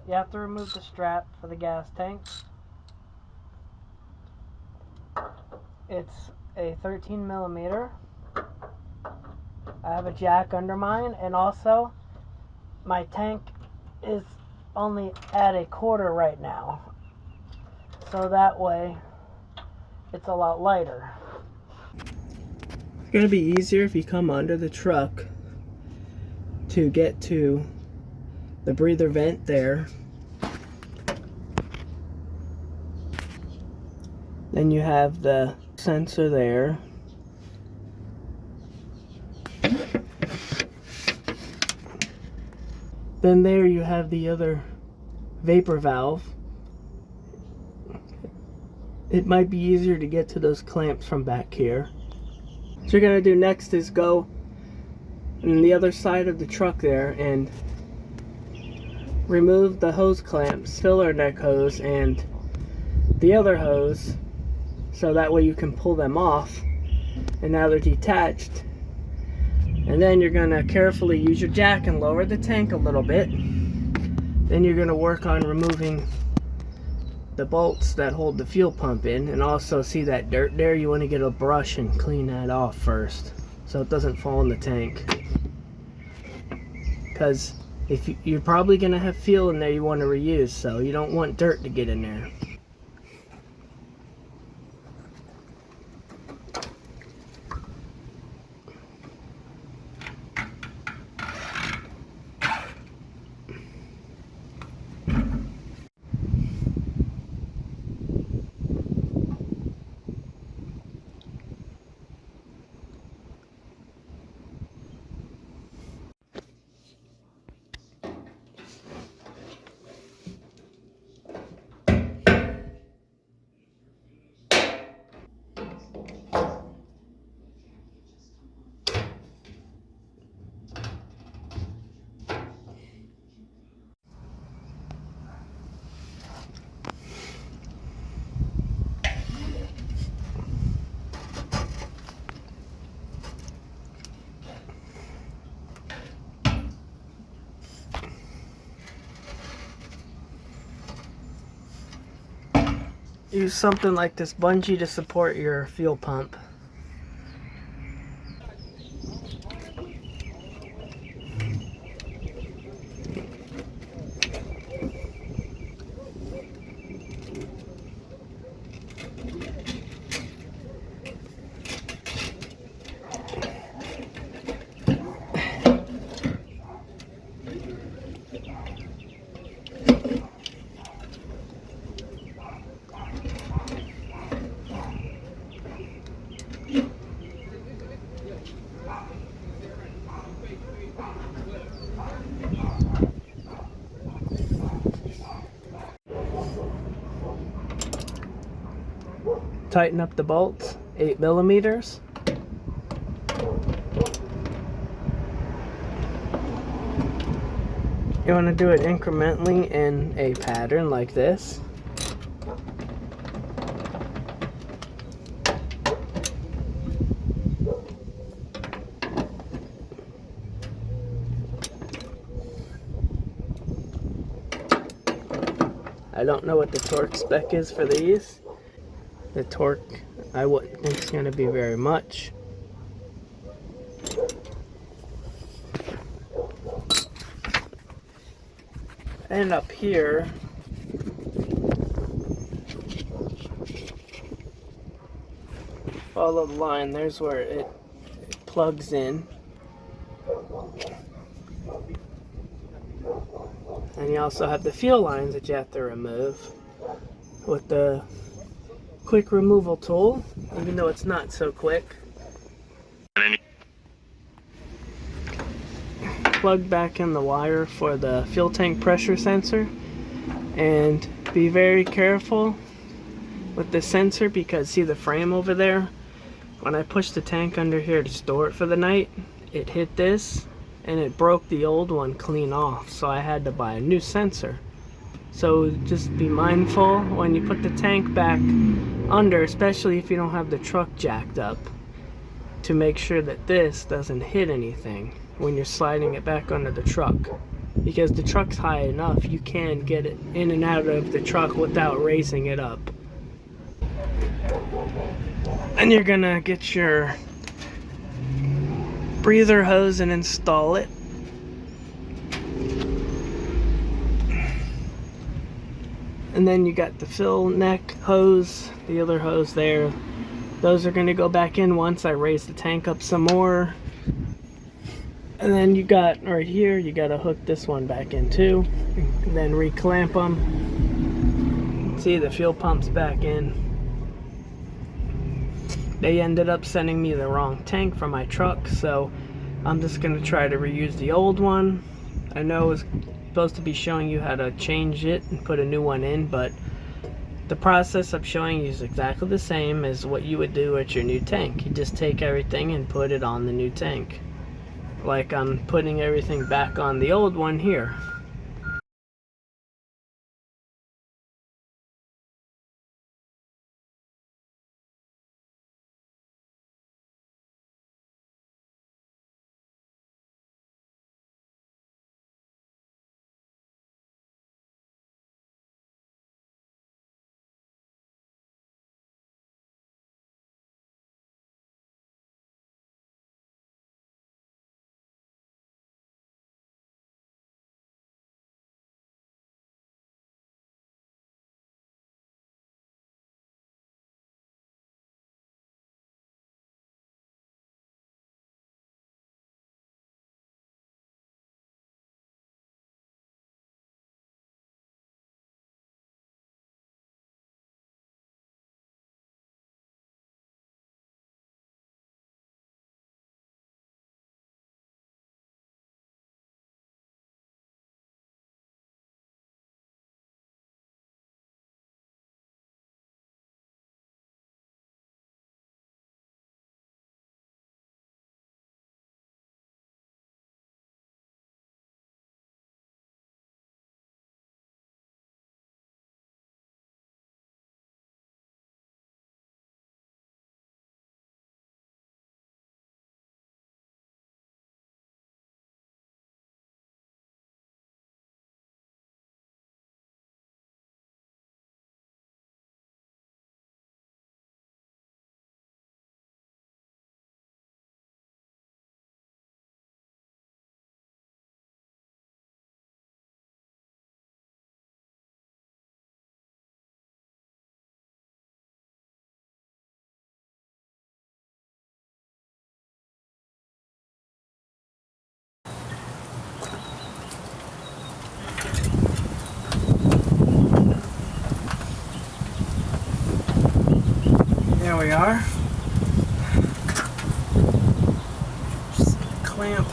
you have to remove the strap for the gas tank. It's a 13 millimeter. I have a jack under mine, and also my tank is only at a quarter right now, so that way it's a lot lighter. It's going to be easier if you come under the truck to get to the breather vent there. Then you have the sensor there. Then there you have the other vapor valve. It might be easier to get to those clamps from back here. What you're going to do next is go on the other side of the truck there and remove the hose clamps, filler neck hose, and the other hose, so that way you can pull them off. And now they're detached. And then you're going to carefully use your jack and lower the tank a little bit. Then you're going to work on removing the bolts that hold the fuel pump in. And also, see that dirt there? You want to get a brush and clean that off first, so it doesn't fall in the tank. Because if you're probably going to have fuel in there you want to reuse, so you don't want dirt to get in there. Use something like this bungee to support your fuel pump. Tighten up the bolts, 8 millimeters. You want to do it incrementally in a pattern like this. I don't know what the torque spec is for these. The torque, I wouldn't think it's going to be very much. And up here, follow the line, there's where it plugs in. And you also have the fuel lines that you have to remove with the quick removal tool, even though it's not so quick. Plug back in the wire for the fuel tank pressure sensor, and be very careful with the sensor, because see the frame over there? When I pushed the tank under here to store it for the night, it hit this and it broke the old one clean off, so I had to buy a new sensor. So just be mindful when you put the tank back under, especially if you don't have the truck jacked up, to make sure that this doesn't hit anything when you're sliding it back under the truck. because the truck's high enough, you can get it in and out of the truck without raising it up. And you're gonna get your breather hose and install it. And then you got the fill neck hose, the other hose there. Those are going to go back in once I raise the tank up some more. And then you got right here, you got to hook this one back in too. And then reclamp them. See, the fuel pump's back in. They ended up sending me the wrong tank for my truck, so I'm just going to try to reuse the old one. I know it's supposed to be showing you how to change it and put a new one in, but the process I'm showing you is exactly the same as what you would do at your new tank. You just take everything and put it on the new tank. Like I'm putting everything back on the old one here. There we are. Just clamp.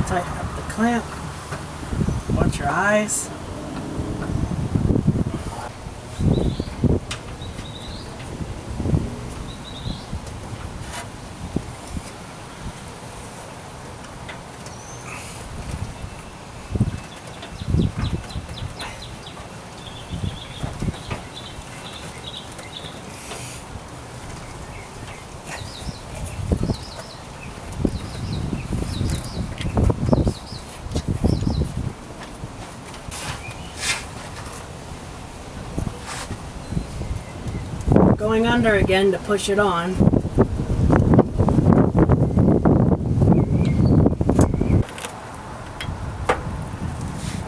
Tighten up the clamp. Watch your eyes. Going under again to push it on. You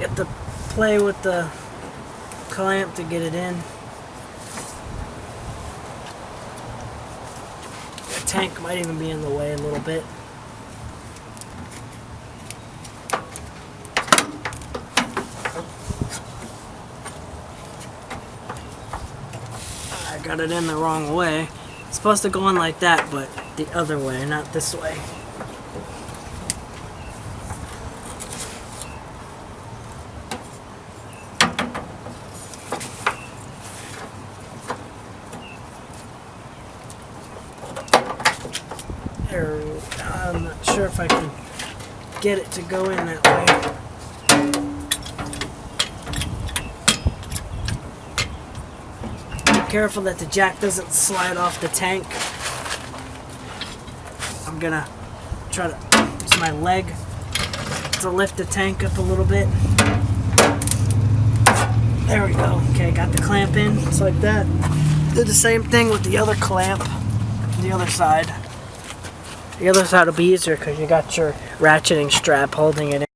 have to play with the clamp to get it in. The tank might even be in the way a little bit. I got it in the wrong way. It's supposed to go on like that, but the other way, not this way. There, I'm not sure if I can get it to go in that way. Be careful that the jack doesn't slide off the tank. I'm gonna try to use my leg to lift the tank up a little bit. There we go. Okay, got the clamp in, just like that. Do the same thing with the other clamp, the other side. The other side will be easier because you got your ratcheting strap holding it in.